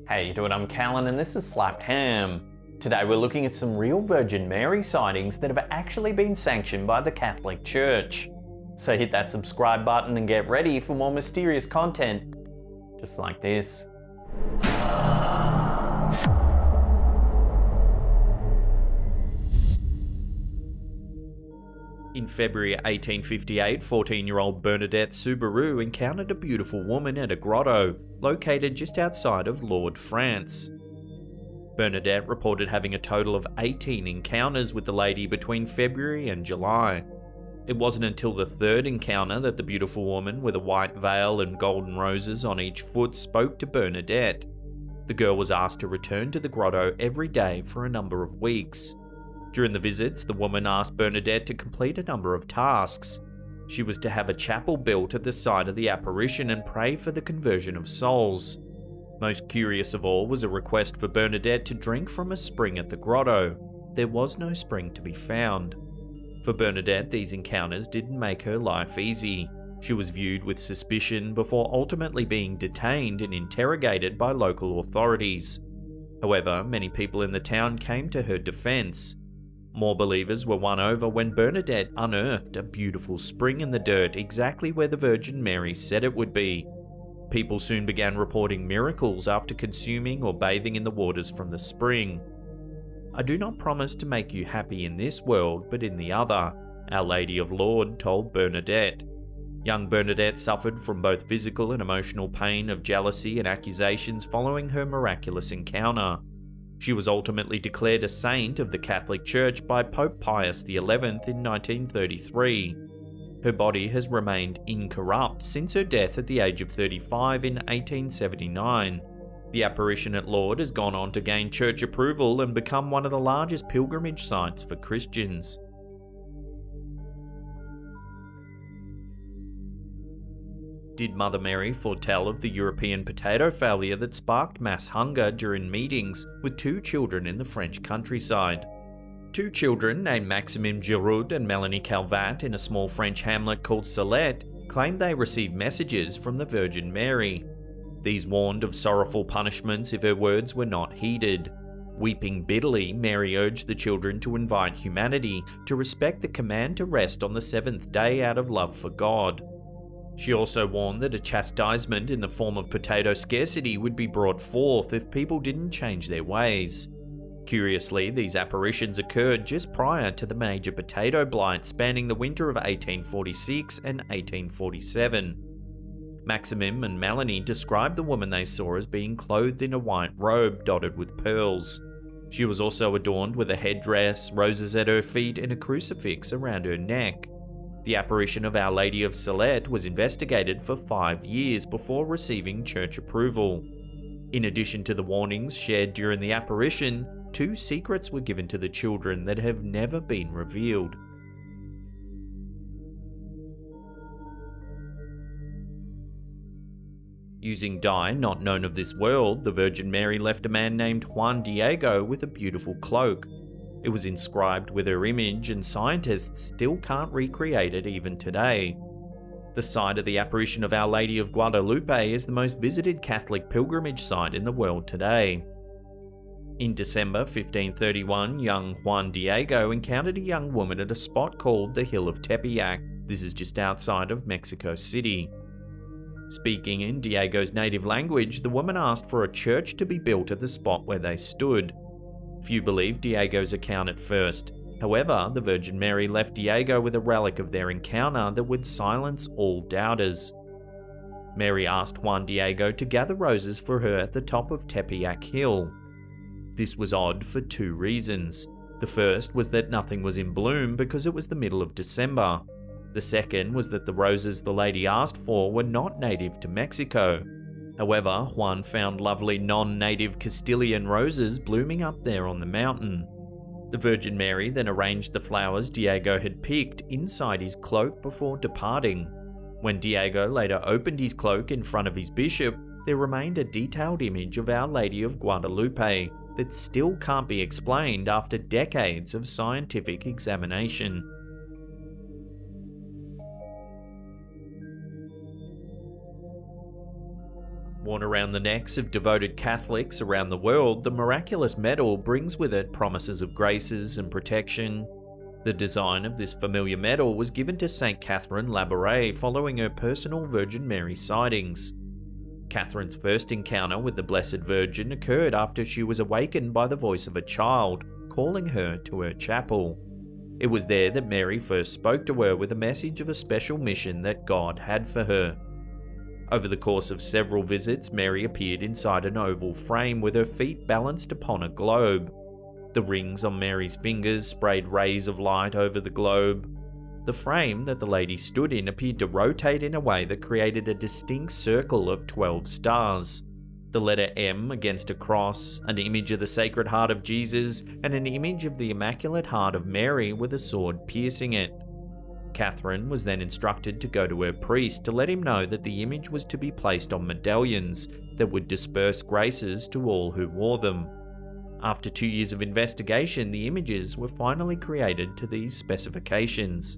How you doing? I'm Callan and this is Slapped Ham. Today we're looking at some real Virgin Mary sightings that have actually been sanctioned by the Catholic Church. So hit that subscribe button and get ready for more mysterious content, just like this. In February 1858, 14-year-old Bernadette Subaru encountered a beautiful woman at a grotto located just outside of Lourdes, France. Bernadette reported having a total of 18 encounters with the lady between February and July. It wasn't until the third encounter that the beautiful woman with a white veil and golden roses on each foot spoke to Bernadette. The girl was asked to return to the grotto every day for a number of weeks. During the visits, the woman asked Bernadette to complete a number of tasks. She was to have a chapel built at the site of the apparition and pray for the conversion of souls. Most curious of all was a request for Bernadette to drink from a spring at the grotto. There was no spring to be found. For Bernadette, these encounters didn't make her life easy. She was viewed with suspicion before ultimately being detained and interrogated by local authorities. However, many people in the town came to her defense. More believers were won over when Bernadette unearthed a beautiful spring in the dirt exactly where the Virgin Mary said it would be. People soon began reporting miracles after consuming or bathing in the waters from the spring. "I do not promise to make you happy in this world, but in the other," Our Lady of Lourdes told Bernadette. Young Bernadette suffered from both physical and emotional pain of jealousy and accusations following her miraculous encounter. She was ultimately declared a saint of the Catholic Church by Pope Pius XI in 1933. Her body has remained incorrupt since her death at the age of 35 in 1879. The apparition at Lourdes has gone on to gain church approval and become one of the largest pilgrimage sites for Christians. Did Mother Mary foretell of the European potato failure that sparked mass hunger during meetings with two children in the French countryside? Two children named Maxime Giroud and Melanie Calvat in a small French hamlet called Salette claimed they received messages from the Virgin Mary. These warned of sorrowful punishments if her words were not heeded. Weeping bitterly, Mary urged the children to invite humanity to respect the command to rest on the seventh day out of love for God. She also warned that a chastisement in the form of potato scarcity would be brought forth if people didn't change their ways. Curiously, these apparitions occurred just prior to the major potato blight spanning the winter of 1846 and 1847. Maximum and Melanie described the woman they saw as being clothed in a white robe dotted with pearls. She was also adorned with a headdress, roses at her feet, and a crucifix around her neck. The apparition of Our Lady of Salette was investigated for 5 years before receiving church approval. In addition to the warnings shared during the apparition, 2 secrets were given to the children that have never been revealed. Using dye not known of this world, the Virgin Mary left a man named Juan Diego with a beautiful cloak. It was inscribed with her image, and scientists still can't recreate it even today. The site of the apparition of Our Lady of Guadalupe is the most visited Catholic pilgrimage site in the world today. In December 1531, young Juan Diego encountered a young woman at a spot called the Hill of Tepeyac. This is just outside of Mexico City. Speaking in Diego's native language, the woman asked for a church to be built at the spot where they stood. Few believed Diego's account at first. However, the Virgin Mary left Diego with a relic of their encounter that would silence all doubters. Mary asked Juan Diego to gather roses for her at the top of Tepeyac Hill. This was odd for 2 reasons. The first was that nothing was in bloom because it was the middle of December. The second was that the roses the lady asked for were not native to Mexico. However, Juan found lovely non-native Castilian roses blooming up there on the mountain. The Virgin Mary then arranged the flowers Diego had picked inside his cloak before departing. When Diego later opened his cloak in front of his bishop, there remained a detailed image of Our Lady of Guadalupe that still can't be explained after decades of scientific examination. Worn around the necks of devoted Catholics around the world, the miraculous medal brings with it promises of graces and protection. The design of this familiar medal was given to St. Catherine Labouré following her personal Virgin Mary sightings. Catherine's first encounter with the Blessed Virgin occurred after she was awakened by the voice of a child, calling her to her chapel. It was there that Mary first spoke to her with a message of a special mission that God had for her. Over the course of several visits, Mary appeared inside an oval frame with her feet balanced upon a globe. The rings on Mary's fingers sprayed rays of light over the globe. The frame that the lady stood in appeared to rotate in a way that created a distinct circle of 12 stars. The letter M against a cross, an image of the Sacred Heart of Jesus, and an image of the Immaculate Heart of Mary with a sword piercing it. Catherine was then instructed to go to her priest to let him know that the image was to be placed on medallions that would disperse graces to all who wore them. After 2 years of investigation, the images were finally created to these specifications.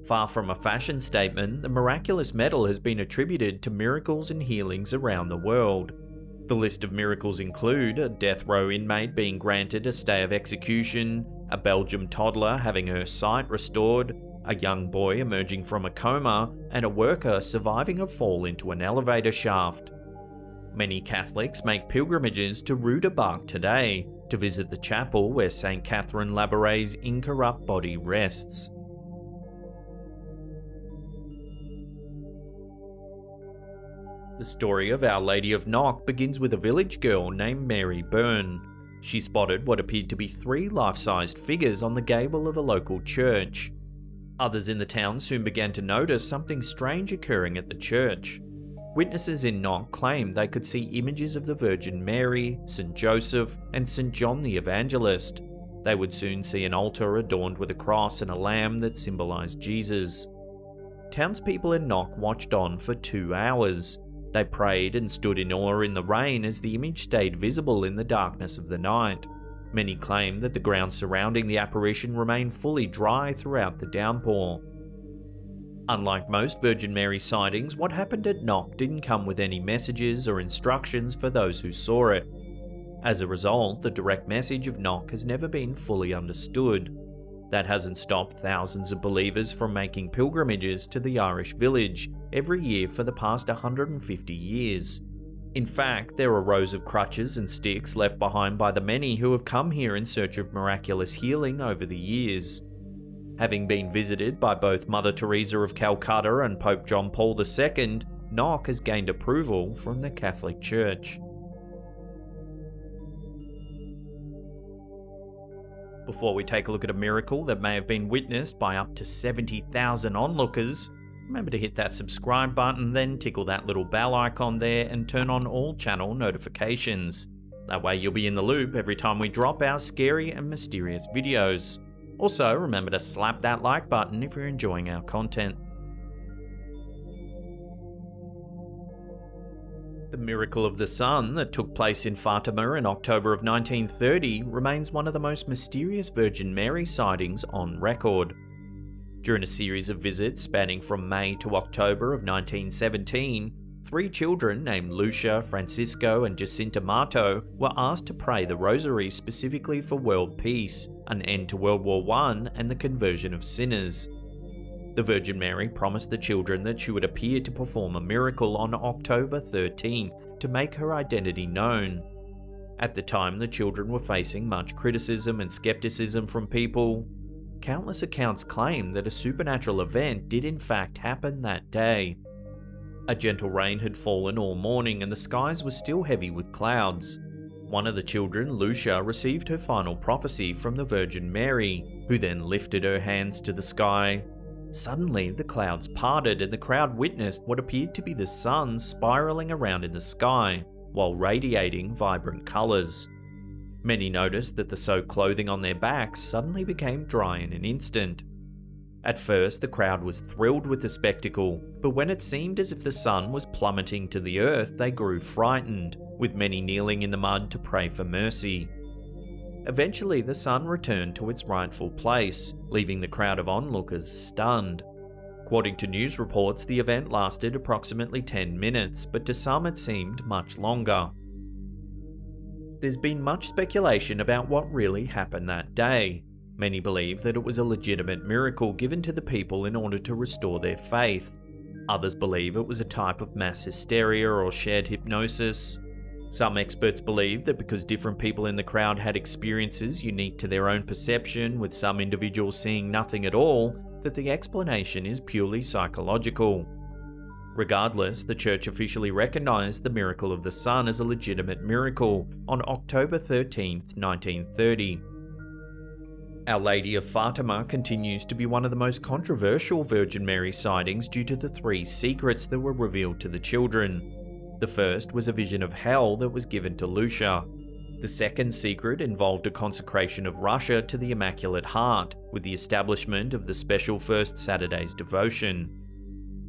Far from a fashion statement, the miraculous medal has been attributed to miracles and healings around the world. The list of miracles include a death row inmate being granted a stay of execution, a Belgian toddler having her sight restored, a young boy emerging from a coma, and a worker surviving a fall into an elevator shaft. Many Catholics make pilgrimages to Rue de Bac today, to visit the chapel where St. Catherine Labourè's incorrupt body rests. The story of Our Lady of Knock begins with a village girl named Mary Byrne. She spotted what appeared to be 3 life-sized figures on the gable of a local church. Others in the town soon began to notice something strange occurring at the church. Witnesses in Knock claimed they could see images of the Virgin Mary, St. Joseph, and St. John the Evangelist. They would soon see an altar adorned with a cross and a lamb that symbolized Jesus. Townspeople in Knock watched on for 2 hours. They prayed and stood in awe in the rain as the image stayed visible in the darkness of the night. Many claim that the ground surrounding the apparition remained fully dry throughout the downpour. Unlike most Virgin Mary sightings, what happened at Knock didn't come with any messages or instructions for those who saw it. As a result, the direct message of Knock has never been fully understood. That hasn't stopped thousands of believers from making pilgrimages to the Irish village every year for the past 150 years. In fact, there are rows of crutches and sticks left behind by the many who have come here in search of miraculous healing over the years. Having been visited by both Mother Teresa of Calcutta and Pope John Paul II, Knock has gained approval from the Catholic Church. Before we take a look at a miracle that may have been witnessed by up to 70,000 onlookers, remember to hit that subscribe button, then tickle that little bell icon there and turn on all channel notifications. That way you'll be in the loop every time we drop our scary and mysterious videos. Also, remember to slap that like button if you're enjoying our content. The miracle of the sun that took place in Fátima in October of 1930 remains one of the most mysterious Virgin Mary sightings on record. During a series of visits spanning from May to October of 1917, 3 children named Lucia, Francisco, and Jacinta Mato were asked to pray the rosary specifically for world peace, an end to World War I, and the conversion of sinners. The Virgin Mary promised the children that she would appear to perform a miracle on October 13th to make her identity known. At the time, the children were facing much criticism and skepticism from people. Countless accounts claim that a supernatural event did in fact happen that day. A gentle rain had fallen all morning and the skies were still heavy with clouds. One of the children, Lucia, received her final prophecy from the Virgin Mary, who then lifted her hands to the sky. Suddenly, the clouds parted and the crowd witnessed what appeared to be the sun spiraling around in the sky, while radiating vibrant colours. Many noticed that the soaked clothing on their backs suddenly became dry in an instant. At first, the crowd was thrilled with the spectacle, but when it seemed as if the sun was plummeting to the earth, they grew frightened, with many kneeling in the mud to pray for mercy. Eventually, the sun returned to its rightful place, leaving the crowd of onlookers stunned. According to news reports, the event lasted approximately 10 minutes, but to some it seemed much longer. There's been much speculation about what really happened that day. Many believe that it was a legitimate miracle given to the people in order to restore their faith. Others believe it was a type of mass hysteria or shared hypnosis. Some experts believe that because different people in the crowd had experiences unique to their own perception, with some individuals seeing nothing at all, that the explanation is purely psychological. Regardless, the church officially recognized the miracle of the sun as a legitimate miracle on October 13, 1930. Our Lady of Fátima continues to be one of the most controversial Virgin Mary sightings due to the 3 secrets that were revealed to the children. The first was a vision of hell that was given to Lucia. The second secret involved a consecration of Russia to the Immaculate Heart, with the establishment of the special First Saturday's devotion.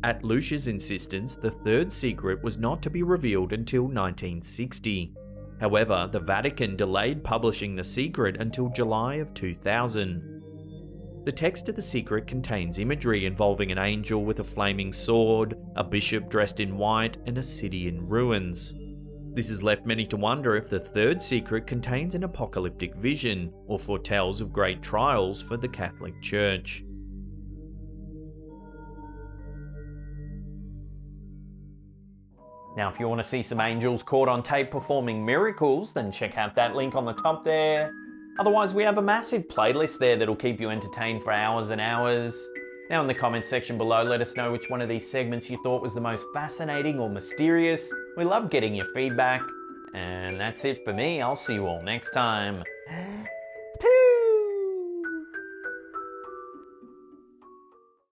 At Lucia's insistence, the third secret was not to be revealed until 1960. However, the Vatican delayed publishing the secret until July of 2000. The text of the secret contains imagery involving an angel with a flaming sword, a bishop dressed in white, and a city in ruins. This has left many to wonder if the third secret contains an apocalyptic vision, or foretells of great trials for the Catholic Church. Now, if you want to see some angels caught on tape performing miracles, then check out that link on the top there. Otherwise, we have a massive playlist there that'll keep you entertained for hours and hours. Now in the comments section below, let us know which one of these segments you thought was the most fascinating or mysterious. We love getting your feedback. And that's it for me. I'll see you all next time.